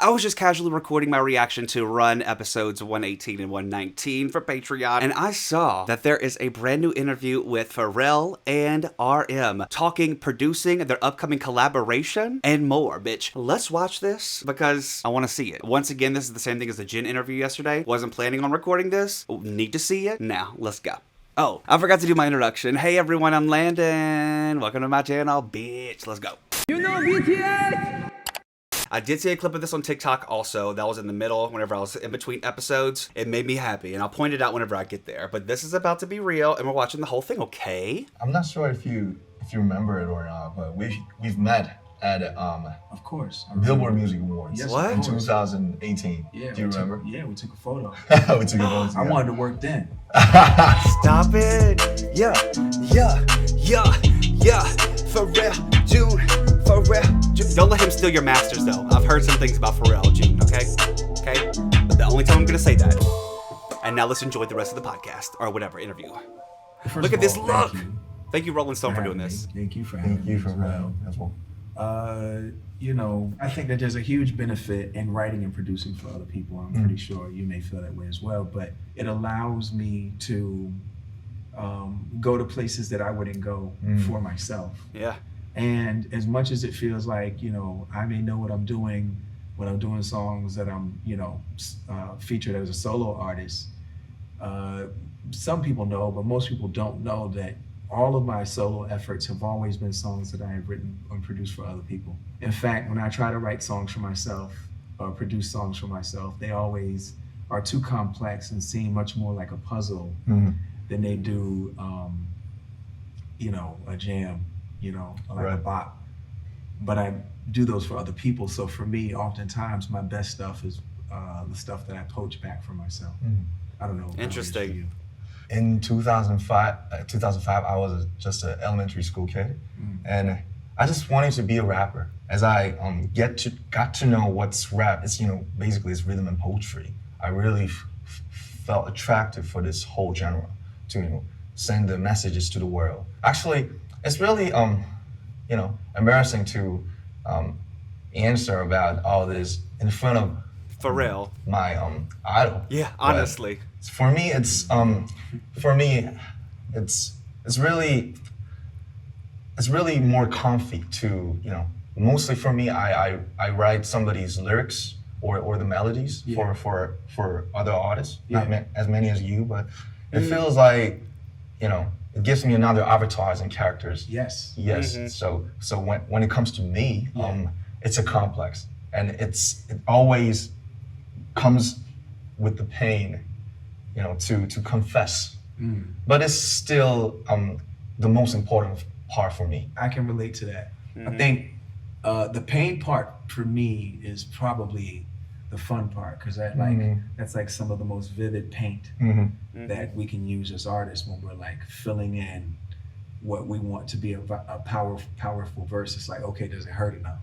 I was just casually recording my reaction to Run episodes 118 and 119 for Patreon, and I saw that there is a brand new interview with Pharrell and RM talking, producing their upcoming collaboration, and more, bitch. Let's watch this because I want to see it. Once again, this is the same thing as the Jin interview yesterday. Wasn't planning on recording this. Need to see it? Now, let's go. Oh, I forgot to do my introduction. Hey everyone, I'm Landon. Welcome to my channel, bitch. Let's go. You know BTS? I did see a clip of this on TikTok also. That was in the middle whenever I was in between episodes. It made me happy, and I'll point it out whenever I get there. But this is about to be real, and we're watching the whole thing, okay? I'm not sure if you remember it or not, but we've met at Of course. Billboard Music Awards Yes, What? in 2018. Yeah, Do you remember? We took a photo. We took a photo I together. wanted to work then. Stop it. Yeah. Pharrell, June. Pharrell, June. Don't let him steal your masters, though. I've heard some things about Pharrell, June, okay? Okay? But the only time I'm gonna say that. And now let's enjoy the rest of the podcast, or whatever, interview. First Look of at this all, look. Thank you Thank you, Rolling Stone, for doing having this. me. Thank you for having Thank you me for as well. as well. You know, I think that there's a huge benefit in writing and producing for other people. I'm pretty sure you may feel that way as well, but it allows me to go to places that I wouldn't go for myself. Yeah. And as much as it feels like, you know, I may know what I'm doing when I'm doing songs that I'm, you know, featured as a solo artist, some people know, but most people don't know that all of my solo efforts have always been songs that I have written and produced for other people. In fact, when I try to write songs for myself or produce songs for myself, they always are too complex and seem much more like a puzzle than they do, you know, a jam, you know, like a Right. bop. But I do those for other people. So for me, oftentimes my best stuff is the stuff that I poach back for myself. I don't know. how it is for Interesting. you. In 2005, I was just an elementary school kid, and I just wanted to be a rapper. As I got to know what's rap, it's basically it's rhythm and poetry. I really felt attracted for this whole genre to send the messages to the world. Actually, it's really embarrassing to answer about all this in front of Pharrell. my idol. Yeah, But honestly. for me, it's really more comfy to mostly for me. I write somebody's lyrics or the melodies for other artists. Not as many as you, but it feels like it gives me another avatars and characters. Yes. Yes. So when it comes to me, it's a complex, and it always comes with the pain, to confess. But it's still the most important part for me. I can relate to that. I think the pain part for me is probably the fun part, because that's like some of the most vivid paint that we can use as artists when we're like filling in what we want to be a powerful verse. It's like, okay, does it hurt enough?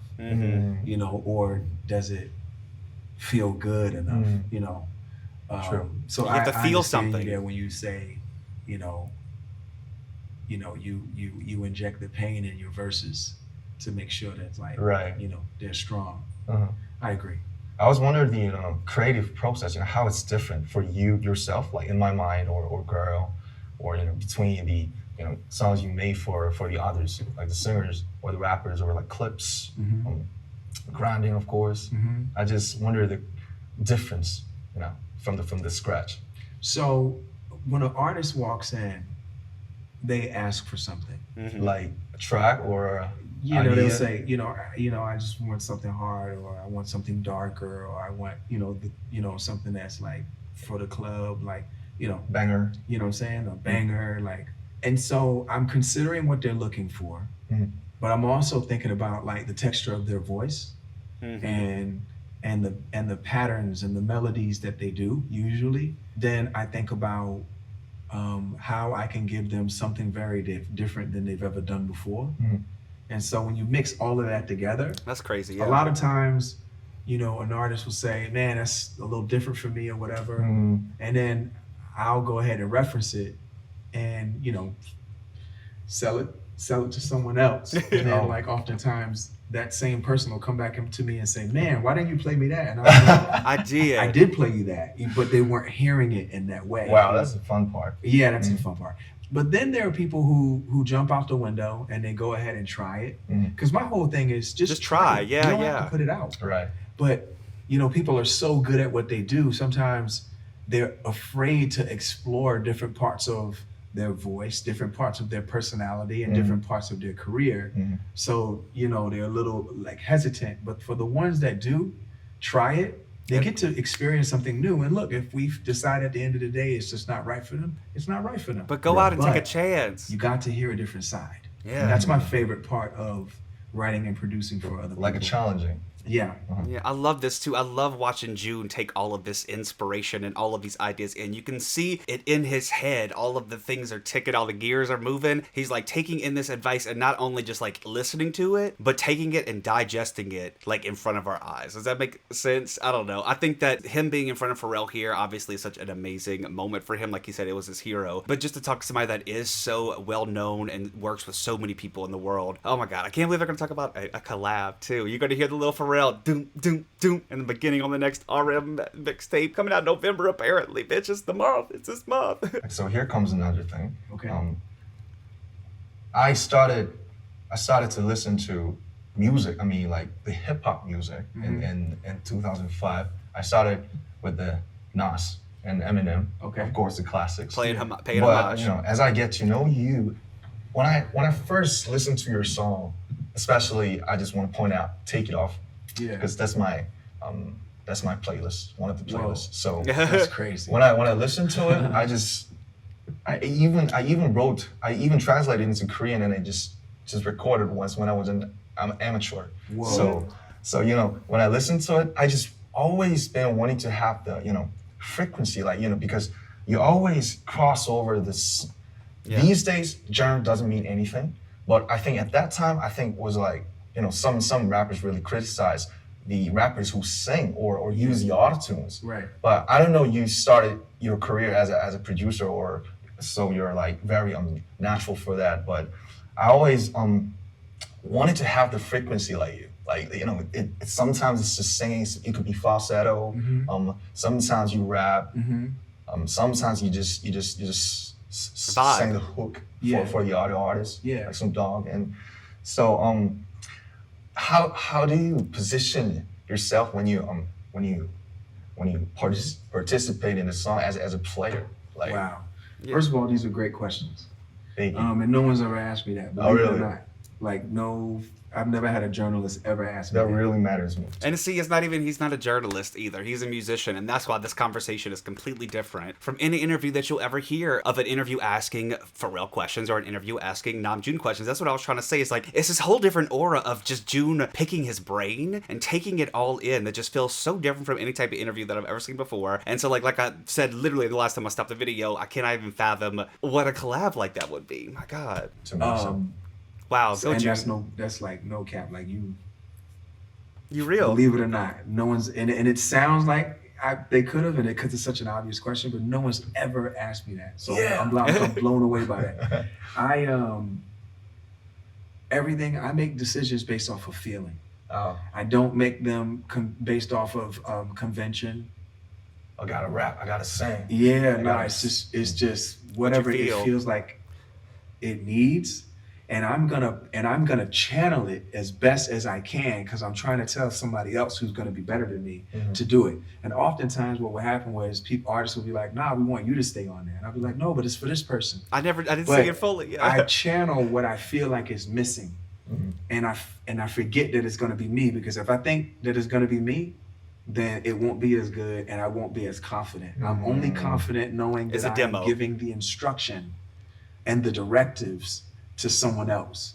Or does it feel good enough? True. So You have to I feel understand something. you there when you say, you inject the pain in your verses to make sure that like, Right. they're strong. Uh-huh. I agree. I was wondering the creative process, how it's different for you yourself, like In My Mind or Girl, or between the songs you made for the others, like the singers or the rappers, or like clips, grinding, of course. I just wonder the difference, from the scratch. So when an artist walks in, they ask for something. Like a track or They'll idea? say, I just want something hard, or I want something darker, or I want, something that's like for the club, like, banger. you know what I'm saying, a banger, like. And so I'm considering what they're looking for, but I'm also thinking about like the texture of their voice, and the patterns and the melodies that they do usually. Then I think about how I can give them something very different than they've ever done before. And so when you mix all of that together, That's crazy. Yeah. a lot of times, an artist will say, man, that's a little different for me or whatever. And then I'll go ahead and reference it and, sell it to someone else. And then like oftentimes that same person will come back to me and say, "Man, why didn't you play me that?" And I was like, I did play you that, but they weren't hearing it in that way. Wow, that's the fun part. Yeah, that's the fun part. But then there are people who jump out the window and they go ahead and try it. Because my whole thing is just try. it. Yeah, you don't have to put it out. Right. But people are so good at what they do. Sometimes they're afraid to explore different parts of their voice, different parts of their personality, and different parts of their career. So, they're a little like hesitant. But for the ones that do try it, they get to experience something new. And look, if we decide at the end of the day it's just not right for them, it's not right for them. But go out and take a chance. You got to hear a different side. Yeah. And that's my favorite part of writing and producing for other people. Like a challenging. Yeah. Yeah, I love this too. I love watching June take all of this inspiration and all of these ideas in. You can see it in his head. All of the things are ticking, all the gears are moving. He's like taking in this advice and not only just like listening to it, but taking it and digesting it like in front of our eyes. Does that make sense? I don't know. I think that him being in front of Pharrell here obviously is such an amazing moment for him. Like he said, it was his hero. But just to talk to somebody that is so well known and works with so many people in the world. Oh my God, I can't believe they're going to talk about a collab too. You're going to hear the little Pharrell doom, doom, doom in the beginning on the next RM mixtape coming out November apparently. Bitch, it's the month. It's this month. So here comes another thing. Okay. I started to listen to music. I mean, like the hip hop music in 2005. I started with the Nas and Eminem. Okay. Of course, the classics. Paying But homage. as I get to know you, when I first listened to your song, especially, I just want to point out "Take It Off," because that's my playlist, one of the playlists. Whoa. So That's crazy. when I listened to it, I even translated into Korean and I just recorded once when I was an amateur. Whoa. So when I listened to it, I just always been wanting to have the frequency, like because you always cross over this. Yeah. These days, genre doesn't mean anything, but I think at that time, was like some rappers really criticize the rappers who sing or use the autotunes. Right. But I don't know, you started your career as a producer, or so you're like very natural for that. But I always wanted to have the frequency like you. Like it sometimes it's just singing. It could be falsetto. Sometimes you rap. Sometimes you just sang the hook for the other artist, like some dog. And so how do you position yourself when you participate in a song as a player? Like, wow. First of all, these are great questions. Thank you. And no one's ever asked me that. Oh, really? Or not. Like, no, I've never had a journalist ever ask me that. That really matters to me. And see, he's not a journalist either. He's a musician, and that's why this conversation is completely different from any interview that you'll ever hear of an interview asking Pharrell questions or an interview asking Namjoon questions. That's what I was trying to say. It's like, it's this whole different aura of just June picking his brain and taking it all in that just feels so different from any type of interview that I've ever seen before. And so like I said, literally the last time I stopped the video, I cannot even fathom what a collab like that would be. My God. Wow, so, and that's like no cap. Like you real. Believe it or not, no one's and it sounds like they could have, and because it's such an obvious question, but no one's ever asked me that. So I'm blown away by that. Everything I make decisions based off of feeling. I don't make them based off of convention. I gotta rap. I gotta sing. Yeah, it's just whatever it feels like it needs. And I'm gonna channel it as best as I can because I'm trying to tell somebody else who's gonna be better than me to do it. And oftentimes what will happen was artists will be like, "Nah, we want you to stay on there." And I'll be like, "No, but it's for this person." I didn't sing it fully. Yeah. I channel what I feel like is missing, and I forget that it's gonna be me, because if I think that it's gonna be me, then it won't be as good and I won't be as confident. I'm only confident knowing that I'm giving the instruction and the directives to someone else.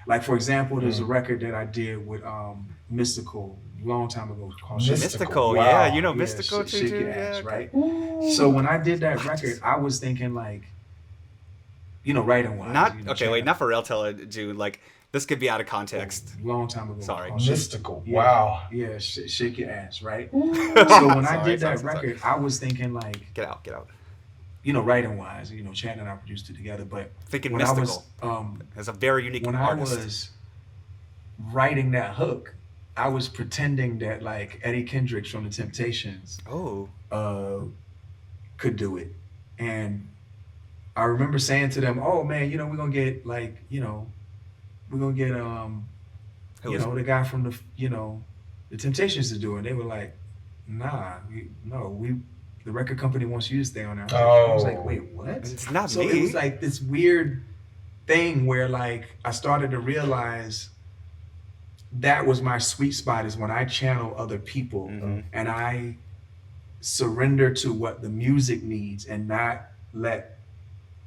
Like, for example, there's a record that I did with Mystical a long time ago called Mystical. Wow. Yeah, Mystical too. Shake Your Ass, right? So when I did that record, I was thinking like, writing wise. Not Pharrell telling June like this could be out of context. Long time ago. Sorry. Mystical. Wow. Yeah, Shake Your Ass, right? So when I did that record, I was thinking like, get out. Writing wise, Chad and I produced it together, but thinking Mystical as a very unique artist. I was writing that hook, I was pretending that like Eddie Kendricks from the Temptations Oh. Could do it. And I remember saying to them, "Oh man, we're gonna get like, we're gonna get the guy from the Temptations to do it." And they were like, "Nah, the record company wants you to stay on that." I was like, "Wait, what?" It's not so me. It was like this weird thing where like I started to realize that was my sweet spot, is when I channel other people and I surrender to what the music needs and not let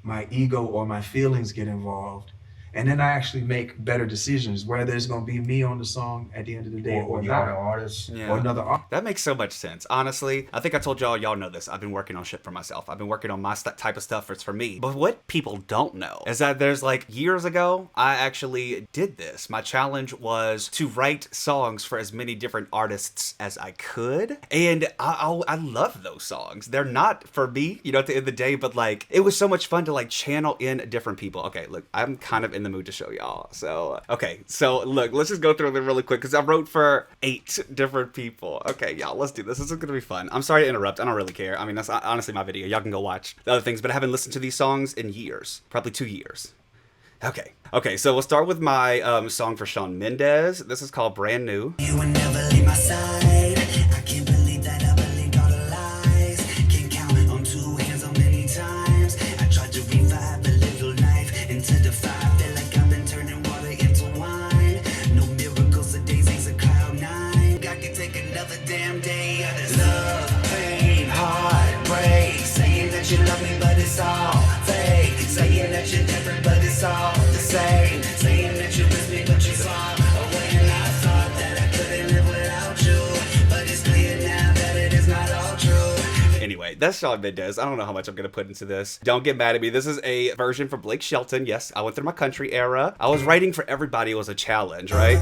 my ego or my feelings get involved. And then I actually make better decisions, whether it's going to be me on the song at the end of the day or the not. other artist. Yeah. Or another artist. That makes so much sense. Honestly, I think I told y'all know this. I've been working on shit for myself. I've been working on my type of stuff for me. But what people don't know is that there's like years ago, I actually did this. My challenge was to write songs for as many different artists as I could. And I love those songs. They're not for me, at the end of the day, but like, it was so much fun to like channel in different people. Okay, look, I'm kind of in the mood to show y'all. So, okay, so look, let's just go through them really quick because I wrote for 8 different people. Okay, y'all, let's do this. This is gonna be fun. I'm sorry to interrupt. I don't really care. I mean, that's honestly my video. Y'all can go watch the other things, but I haven't listened to these songs in years, probably 2 years. Okay, so we'll start with my song for Shawn Mendes. This is called Brand New. You would never leave my side. I can't believe that I believed all the lies. Can't count on 2 hands how many times I tried to revive a little life into the fire. Feel like I've been turning water into wine. No miracles or daisies or cloud 9. I can take another damn day of this love, pain, heartbreak. Saying that you love me, but it's all fake. Saying that you're different, but it's all the same. Saying that you miss me, but you far away. And I thought that I couldn't live without you, but it's clear now that it is not all true. Anyway, that's Shawn Mendes. I don't know how much I'm going to put into this. Don't get mad at me. This is a version for Blake Shelton. Yes, I went through my country era. I was writing for everybody. It was a challenge, right?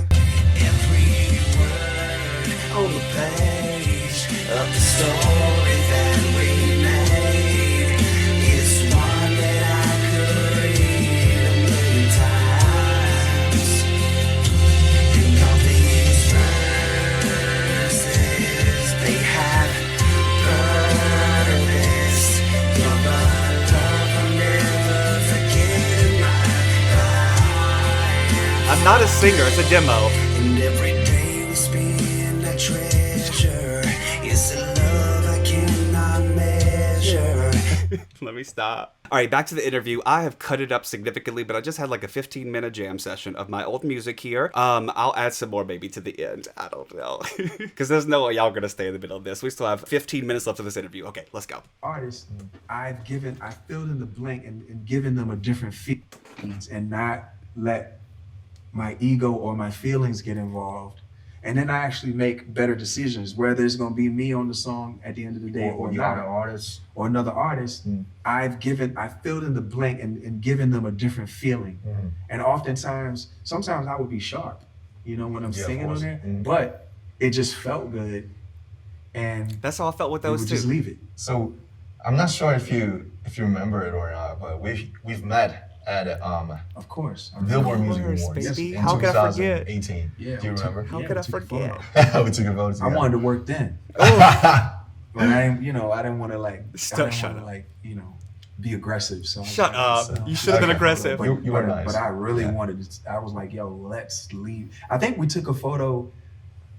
Every word on the page of the story that we made is one that I could read a million times. And all these verses, they have purpose. You're the love I'll never forget in my life. I'm not a singer. It's a demo. And every day we spend a treasure. It's a love I cannot measure. Let me stop. All right, back to the interview. I have cut it up significantly, but I just had like a 15-minute jam session of my old music here. I'll add some more maybe to the end. I don't know. Because there's no way y'all gonna stay in the middle of this. We still have 15 minutes left of this interview. Okay, let's go. Artists, I filled in the blank and given them a different feelings and not let my ego or my feelings get involved. And then I actually make better decisions, whether it's going to be me on the song at the end of the day or the not, other artist. or another artist. I filled in the blank and given them a different feeling. And oftentimes, sometimes I would be sharp, when I'm singing on there, but it just felt good. And That's how I felt with we those would two. just leave it. So I'm not sure if you remember it or not, but we've met at Of course. Billboard Music course, Awards baby. in How could I forget? 2018. Yeah, Do you remember? How Yeah, could I we took a forget? photo. We took a photo I together. wanted to work then. Oh, But I didn't want to like, Shut up. be aggressive. So I was Shut like, up. so- You should have been Okay. aggressive. But, You were nice. but I really Yeah. wanted to, I was like, yo, let's leave. I think we took a photo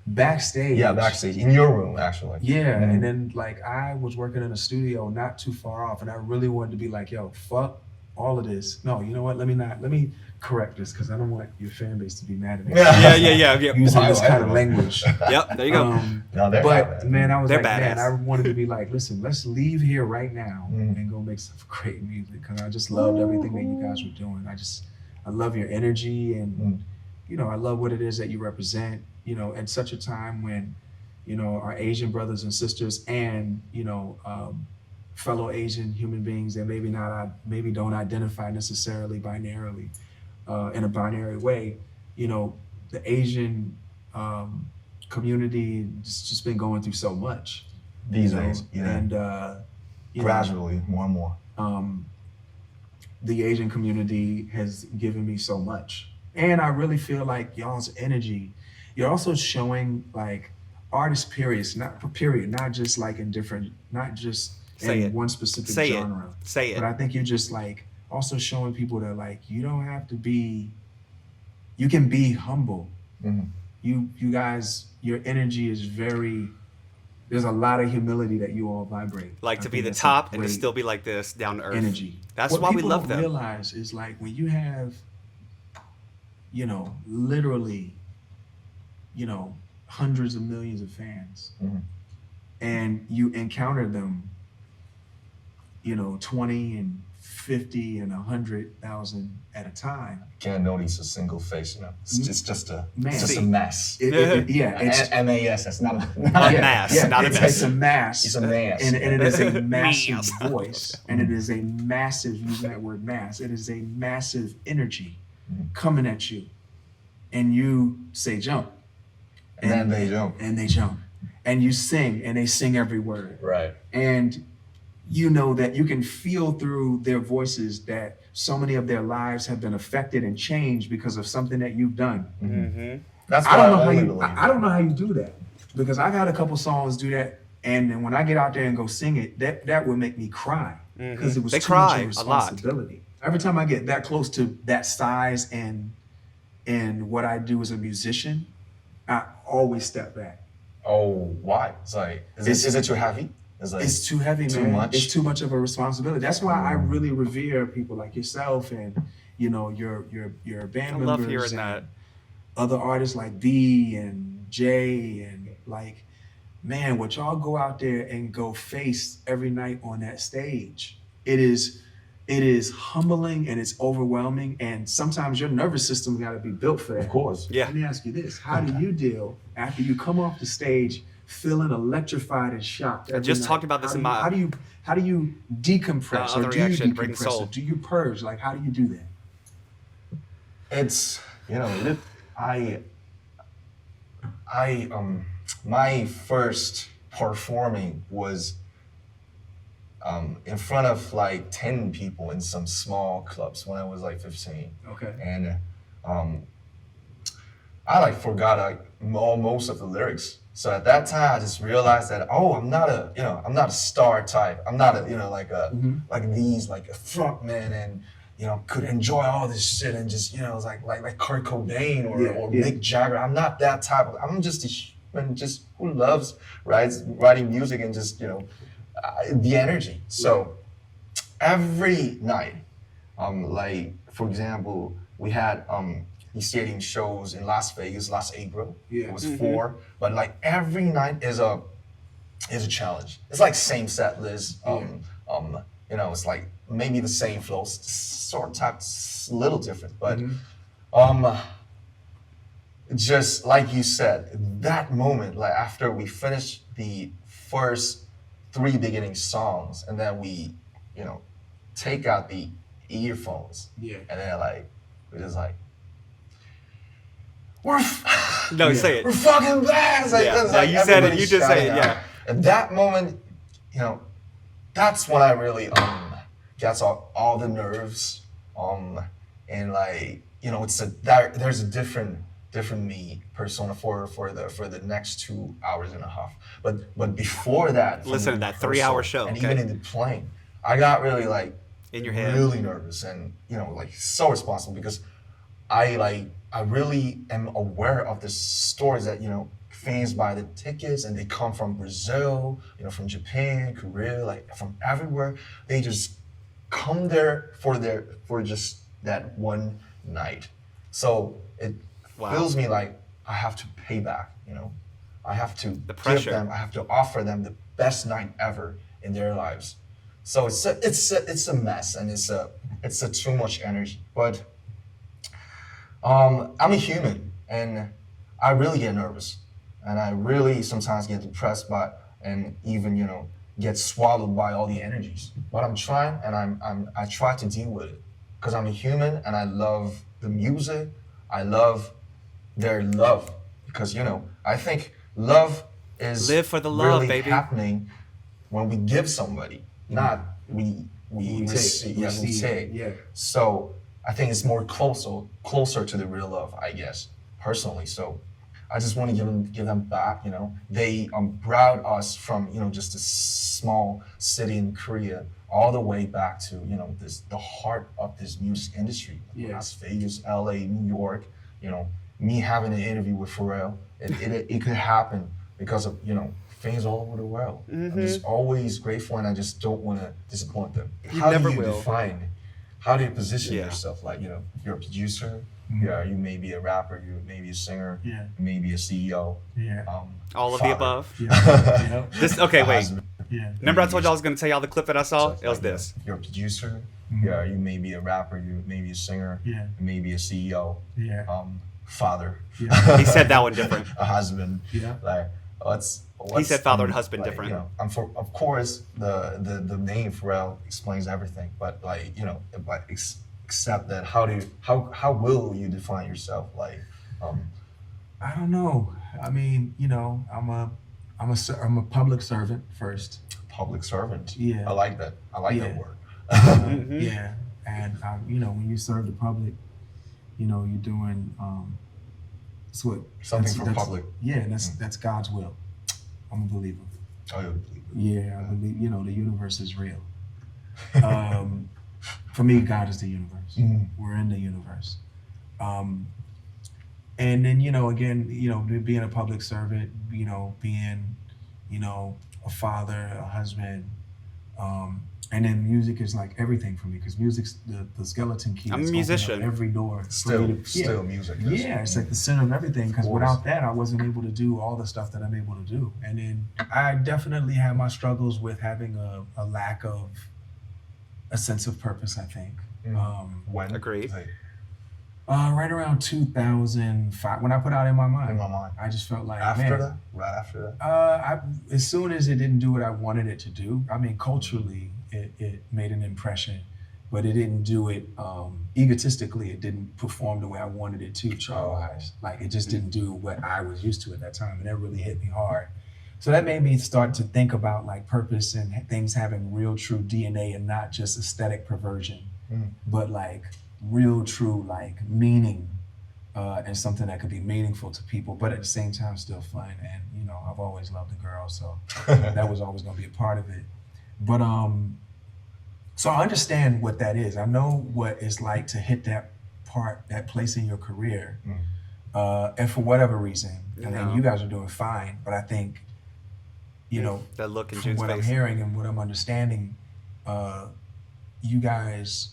backstage. Yeah, backstage in your room actually. Yeah, and then like I was working in a studio not too far off, and I really wanted to be like, yo, fuck all of this. No, you know what? Let me correct this because I don't want your fan base to be mad at me. yeah. Using this Why kind of not? language. Yep, there you go. No, they're But not bad. man, I was They're like, man, badass. I wanted to be like, listen, let's leave here right now and go make some great music because I just loved everything that you guys were doing. I love your energy and I love what it is that you represent. At such a time when, our Asian brothers and sisters and fellow Asian human beings that maybe don't identify necessarily binarily in a binary way, the Asian community just been going through so much These days, yeah. and Gradually, more and more. the Asian community has given me so much, And I really feel like y'all's energy, you're also showing like artist periods, not just like in different, not just Say in it. one specific Say it. genre. Say it. But I think you're just like also showing people that like you don't have to be, you can be humble. You guys, your energy is very, there's a lot of humility that you all vibrate. Like I to be think the that's a top and to great still be like this, down to earth. energy. That's What why we people love don't them. realize is like when you have, you know, literally, you know, hundreds of millions of fans, and you encounter them, you know, 20 and 50 and 100,000 at a time. Can't notice a single face, you know. It's just a mess. It's M-A-S. That's not a mass, not a it's, mess. It's a mass. It's a mass. And it is a massive Mass. voice. And it is a massive, using that word mass, it is a massive energy coming at you. And you say jump. And then they jump. And they jump. And you sing, and they sing every word. Right. And you know that you can feel through their voices that so many of their lives have been affected and changed because of something that you've done. That's I what don't know how only you. believe. I don't know how you do that because I've had a couple songs do that, and then when I get out there and go sing it, that would make me cry because it was They too much cry of a lot. responsibility. Every time I get that close to that size and what I do as a musician, I always step back. Oh, why? It's like, is it too heavy? It's like It's too heavy, too man. much? It's too much of a responsibility. That's why I really revere people like yourself and you know your band I members love hearing and that. other artists like B and J and like, man, what y'all go out there and go face every night on that stage. It is humbling and it's overwhelming, and sometimes your nervous system got to be built for that. Of course. Yeah. Let me ask you this: how do you deal after you come off the stage feeling electrified and shocked? I just talked about this in my how do you decompress other or do you reaction, Bring the decompress Soul. or do you purge? Like, how do you do that? It's, you know, my first performing was in front of like 10 people in some small clubs when I was like 15. Okay. And I like forgot like most of the lyrics. So at that time, I just realized that I'm not a star type. I'm not a like a front man and could enjoy all this shit and just it's like Kurt Cobain or Mick Jagger. I'm not that type of. I'm just a human just who loves writing music and just the energy. So every night, like for example, we had these stadium shows in Las Vegas last April. Yeah. It was 4, but like every night is a challenge. It's like same set list. It's like maybe the same flow, sort of type, little different, but just like you said, that moment, like after we finished the first 3 beginning songs, and then we, take out the earphones, and then we're just like, No, say it. we're fucking bad. It's like, Yeah. it's No, like you said it. everybody You just say it, shouting out. At that moment, that's when I really gets all the nerves, and like there's a different me persona for the next 2 hours and a half. But before that, from Listen the to that rehearsal 3-hour show, and okay? even in the plane, I got really In your head. really nervous and so responsible because I really am aware of the stories that fans buy the tickets and they come from Brazil, from Japan, Korea, from everywhere. They just come there for just that one night. So it feels me like I have to pay back. I have to give them. I have to offer them the best night ever in their lives. So it's a mess and it's a too much energy. But I'm a human and I really get nervous and I really sometimes get depressed by and even get swallowed by all the energies. But I'm trying and I try to deal with it because I'm a human and I love the music. I love their love because I think love is Live for the love, really baby. happening when we give somebody, not we receive. Yeah, we take. Yeah. So I think it's more closer to the real love, I guess, personally. So I just want to give them back. You know, they brought us from just a small city in Korea all the way back to the heart of this music industry. Yeah. Las Vegas, LA, New York. You know, me having an interview with Pharrell, it could happen because of fans all over the world. I'm just always grateful, and I just don't want to disappoint them. You How never do you will. define? How do you position Yeah. yourself? Like, you're a producer, yeah, you may be a rapper, you may be a singer, Yeah. maybe a CEO. Yeah. All of the father, above. Yeah. This okay, a wait. husband. Yeah. Remember I told you I was gonna tell y'all the clip that I saw? So, It was like, this. You're a producer, yeah, you may be a rapper, you may be a singer, Yeah. maybe a CEO, Yeah. father, Yeah. He said that one different. a husband. Yeah. Like, what's He said father and husband different. Of course, the name Pharrell explains everything, but except that how will you define yourself? Like, I don't know. I mean, I'm a public servant first. public servant. Yeah. I like that. I like that Yeah. word. Yeah, and when you serve the public, you're doing it's what Something for that's- public. Yeah, and that's God's will. I'm a believer. Oh, you believe it. Yeah, I believe the universe is real. For me, God is the universe. Mhm. We're in the universe. And then again, being a public servant, being a father, a husband, and then music is like everything for me because music's the skeleton key. I'm a that's musician. opening up every door. for Still me to- music. Yeah, it's like the center of everything. Because Of course. without that, I wasn't able to do all the stuff that I'm able to do. And then I definitely had my struggles with having a lack of a sense of purpose. I think. When? Agreed. Like, Right around 2005, when I put out In My Mind, in my mind. I just felt like After man, that? Right after that? as soon as it didn't do what I wanted it to do, I mean, culturally, it made an impression, but it didn't do it egotistically. It didn't perform the way I wanted it to, chart-wise. Like, it just didn't do what I was used to at that time, and that really hit me hard. So that made me start to think about like purpose and things having real, true DNA and not just aesthetic perversion, but like real, true, like meaning. And something that could be meaningful to people, but at the same time still fun. And I've always loved a girl, so that was always going to be a part of it. But so I understand what that is. I know what it's like to hit that place in your career, and for whatever reason. I mean, you guys are doing fine, but I think That look in from June's what I'm face. hearing and what I'm understanding, you guys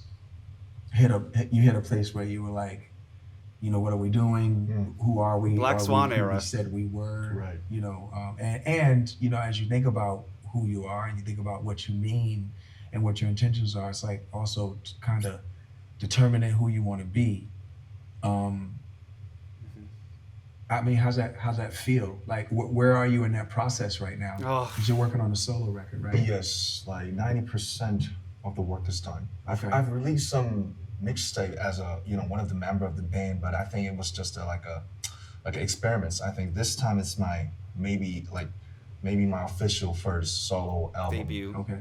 hit a place where you were like, what are we doing? Who are we? Black Are Swan we who era. we said we were. Right. And as you think about who you are and you think about what you mean and what your intentions are, it's like also kind of determining who you want to be. I mean, how's that feel? Like, where are you in that process right now? Oh. Because you're working on a solo record, right? Yes, like 90% of the work is done. Okay. I've released some mixtape as a one of the member of the band, but I think it was just like experiments. I think this time it's maybe my official first solo album Debut. Okay.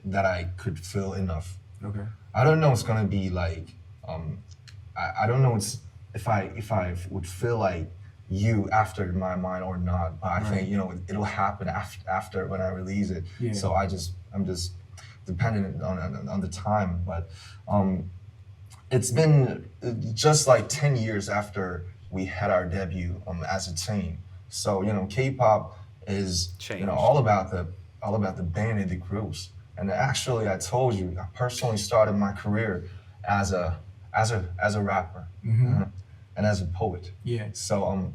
that I could feel enough. Okay. I don't know it's gonna be like I don't know if I would feel like you after my mind or not, but I think it'll happen after when I release it. Yeah. So I'm just dependent on the time, but it's been just like 10 years after we had our debut as a team. So K-pop is Changed. all about the band and the groups. And actually, I told you, I personally started my career as a rapper and as a poet. Yeah. So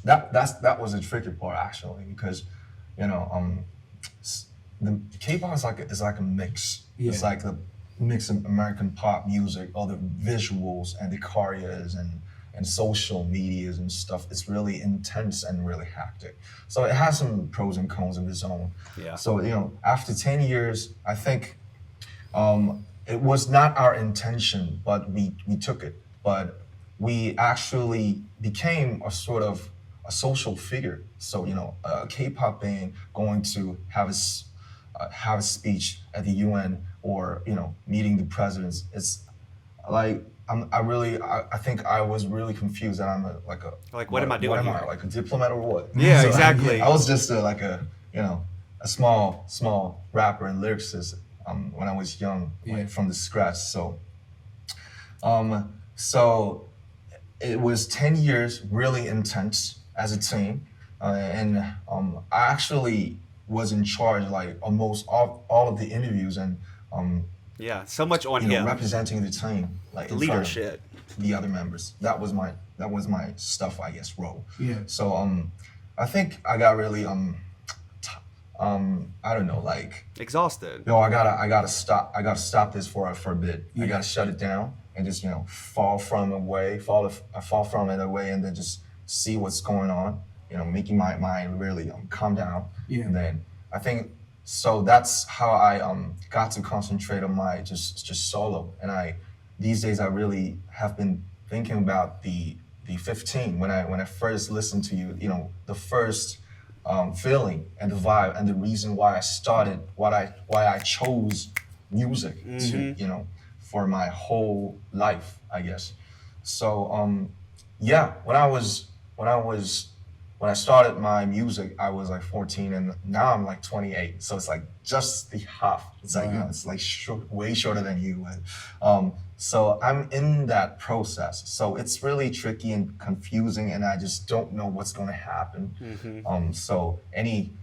that was a tricky part actually, because the K-pop is like a mix. Yeah. It's like a mix of American pop music, all the visuals and the choreos and social medias and stuff. It's really intense and really hectic. So it has some pros and cons of its own. Yeah. So after 10 years, I think it was not our intention, but we took it. But we actually became a sort of a social figure. So a K-pop band going to have a speech at the UN or meeting the presidents. like I think I was really confused that I'm what am I doing what am here? I, like a diplomat or what? Yeah, So, exactly. I was just a small rapper and lyricist when I was young, like from the scratch. So it was 10 years really intense as a team, and I actually was in charge like almost all of the interviews and Yeah, so much on him. representing the team, like The in front leadership. of the other members. That was my stuff, I guess, role. Yeah. So I think I got really I don't know, like, Exhausted. yo, I gotta stop this for a bit. I gotta shut it down and just fall from it away, and then just see what's going on. Making my mind really calm down. Yeah. And then I think so that's how I got to concentrate on my just solo. And these days I really have been thinking about the 15 when I first listened to you. The first feeling and the vibe and the reason why I started, why I chose music to for my whole life, I guess. So yeah, when I started my music, I was like 14, and now I'm like 28. So it's like just the half. It's like it's like way shorter than you. So I'm in that process. So it's really tricky and confusing, and I just don't know what's going to happen. So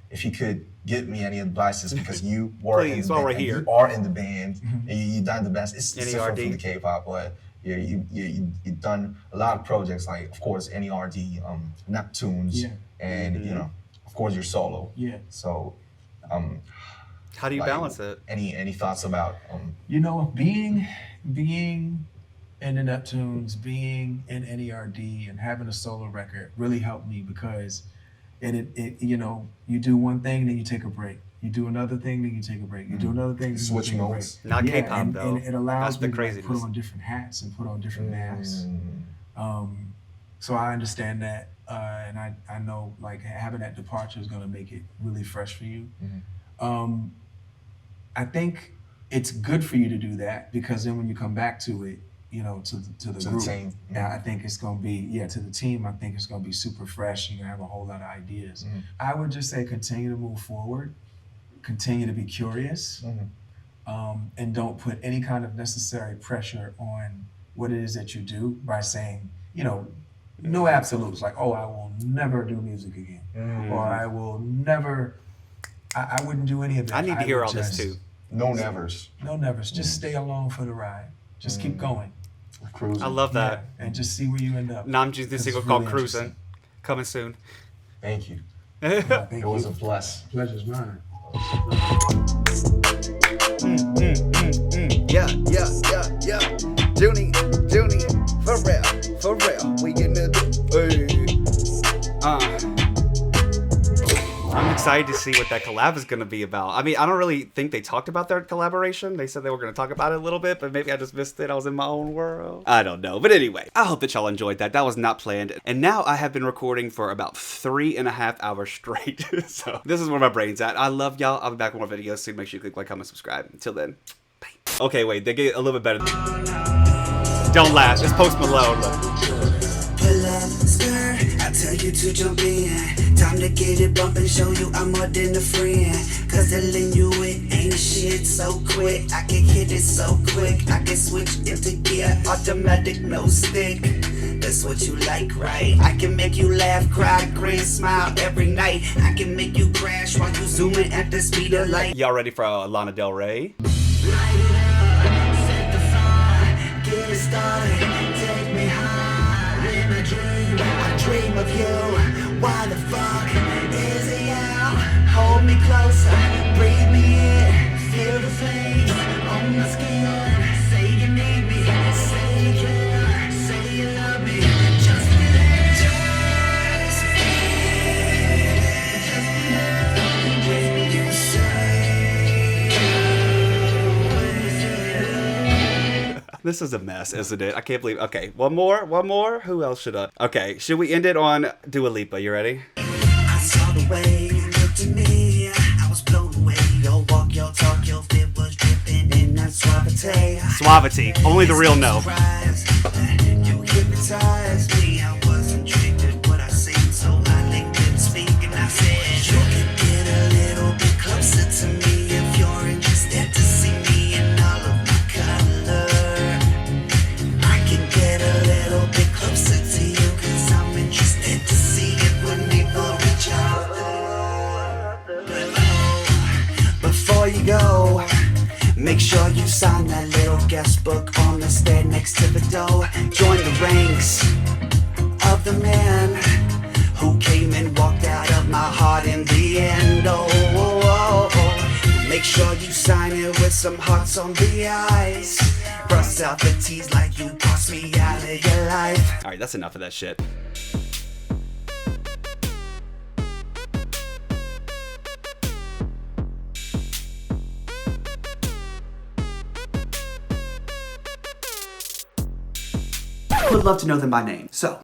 if you could give me any advices, because you were Please, in while the, we're and here. you are in the band, and you done the best. It's different NERD. from the K-pop, but you've done a lot of projects, like of course NERD, Neptunes, and of course your solo. Yeah. So How do you balance it? Any thoughts about being in the Neptunes, being in NERD, and having a solo record really helped me, because you do one thing, then you take a break. You do another thing, then you take a break. You do another thing, then Switch you take modes. a break. Not K-pop, and, though. And it allows That's the me to like, craziness. put on different hats and put on different masks. So I understand that, and I know like having that departure is going to make it really fresh for you. I think it's good for you to do that, because then when you come back to it, to the group, team. I think it's going to be, to the team, I think it's going to be super fresh. You're going to have a whole lot of ideas. I would just say continue to move forward, continue to be curious, and don't put any kind of necessary pressure on what it is that you do by saying, no absolutes, like, oh, I will never do music again, or I will never, I wouldn't do any of that. I need to hear would all this just- too. No nevers. No nevers. Just stay along for the ride. Just keep going. Cruising. I love that. Yeah, and just see where you end up. Namjoon's new It's single really called Cruising. interesting. Coming soon. Thank you. Thank It was you. a bless. Pleasure's mine. Yeah. Junie, for real. We in the I'm excited to see what that collab is going to be about. I mean, I don't really think they talked about their collaboration. They said they were going to talk about it a little bit, but maybe I just missed it. I was in my own world. I don't know. But anyway, I hope that y'all enjoyed that. That was not planned. And now I have been recording for about 3.5 hours straight. So this is where my brain's at. I love y'all. I'll be back with more videos soon. Make sure you click like, comment, subscribe. Until then, bye. Okay, wait. They get a little bit better. Don't laugh. It's Post Malone. Pull up, stir, I tell you to jump in. Time to get it bumpin', show you I'm more than a friend. Cause telling you it ain't shit so quick. I can hit it so quick, I can switch into gear, automatic, no stick. That's what you like, right? I can make you laugh, cry, grin, smile every night. I can make you crash while you zooming at the speed of light. Y'all ready for Lana Del Rey? Light it up, set the fire, get it started, take me high. In a dream, I dream of you. Why the fuck is it out? Hold me closer, breathe me in, feel the flames on my skin. Say you need me, say you care, say you love me. Just be there, just be when you say. This is a mess, isn't it? I can't believe. Okay, one more. Who else should I? Okay, should we end it on Dua Lipa? You ready? I saw the way you looked at me, I was blown away. Your walk, your talk, your fit was dripping in that suavite. suavity. Only the real know. You hypnotized me. I wasn't tricked at what I seen, so I linked and speak, and I said, you can get a little bit closer to me if you're interested to see me in all of my color. I can get a little bit closer to you, cause I'm interested to see if we're made for each other. But oh, before you go, make sure you sign that little guest book on the stand next to the door. Join the ranks of the man who came and walked out of my heart in the end. Oh, oh, oh. Make sure you sign it with some hearts on the eyes. Cross out the T's like you crossed me out of your life. All right, that's enough of that shit. Would love to know them by name. So,